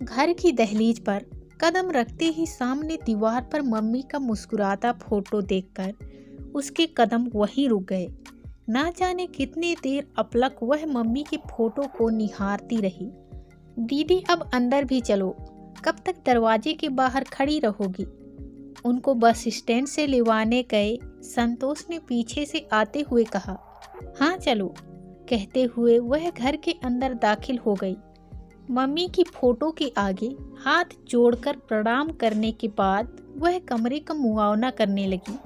घर की दहलीज पर कदम रखते ही सामने दीवार पर मम्मी का मुस्कुराता फोटो देखकर उसके कदम वहीं रुक गए। ना जाने कितनी देर अपलक वह मम्मी के फोटो को निहारती रही। दीदी अब अंदर भी चलो, कब तक दरवाजे के बाहर खड़ी रहोगी? उनको बस स्टैंड से लेवाने गए संतोष ने पीछे से आते हुए कहा। हाँ चलो, कहते हुए वह घर के अंदर दाखिल हो गई। मम्मी की फोटो के आगे हाथ जोड़कर प्रणाम करने के बाद वह कमरे का मुआयना करने लगी।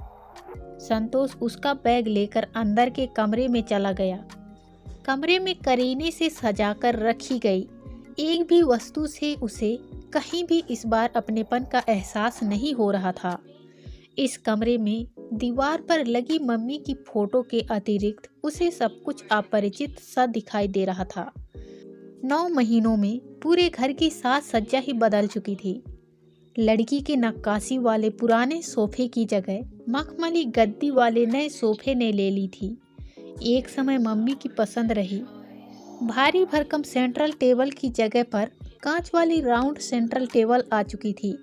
संतोष उसका बैग लेकर अंदर के कमरे में चला गया। कमरे में करीने से सजाकर रखी गई एक भी वस्तु से उसे कहीं भी इस बार अपनेपन का एहसास नहीं हो रहा था। इस कमरे में दीवार पर लगी मम्मी की फोटो के अतिरिक्त उसे सब कुछ अपरिचित सा दिखाई दे रहा था। 9 महीनों में पूरे घर की साज सज्जा ही बदल चुकी थी। लड़की के नक्काशी वाले पुराने सोफे की जगह मखमली गद्दी वाले नए सोफे ने ले ली थी। एक समय मम्मी की पसंद रही। भारी भरकम सेंट्रल टेबल की जगह पर कांच वाली राउंड सेंट्रल टेबल आ चुकी थी।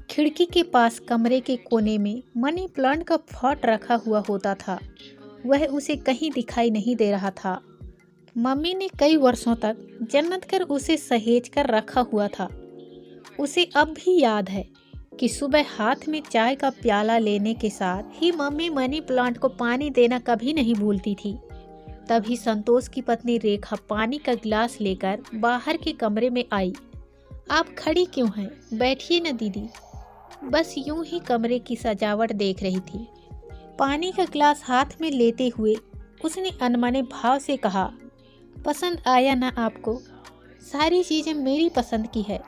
खिड़की के पास कमरे के कोने में मनी प्लांट का पॉट रखा हुआ होता था। वह उसे कहीं दिखाई नहीं दे रहा था। मम्मी ने कई वर्षों तक जन्नत कर उसे सहेज कर रखा हुआ था। उसे अब भी याद है कि सुबह हाथ में चाय का प्याला लेने के साथ ही मम्मी मनी प्लांट को पानी देना कभी नहीं भूलती थी। तभी संतोष की पत्नी रेखा पानी का गिलास लेकर बाहर के कमरे में आई। आप खड़ी क्यों हैं? बैठिए न दीदी। बस यूं ही कमरे की सजावट देख रही थी। पानी का गिलास हाथ में लेते हुए उसने अनमने भाव से कहा, पसंद आया ना आपको? सारी चीज़ें मेरी पसंद की है।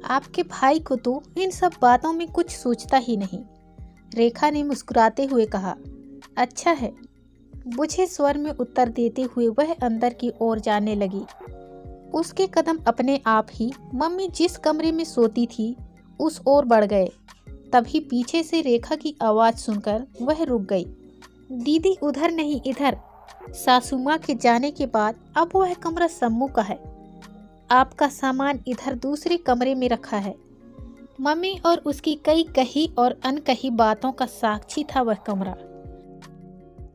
आपके भाई को तो इन सब बातों में कुछ सोचता ही नहीं। रेखा ने मुस्कुराते हुए कहा। अच्छा है, बुझे स्वर में उत्तर देते हुए वह अंदर की ओर जाने लगी। उसके कदम अपने आप ही मम्मी जिस कमरे में सोती थी उस ओर बढ़ गए। तभी पीछे से रेखा की आवाज़ सुनकर वह रुक गई। दीदी उधर नहीं, इधर। सासू माँ के जाने के बाद अब वह कमरा सम्मू का है। आपका सामान इधर दूसरे कमरे में रखा है। मम्मी और उसकी कई कही और अनकही बातों का साक्षी था वह कमरा।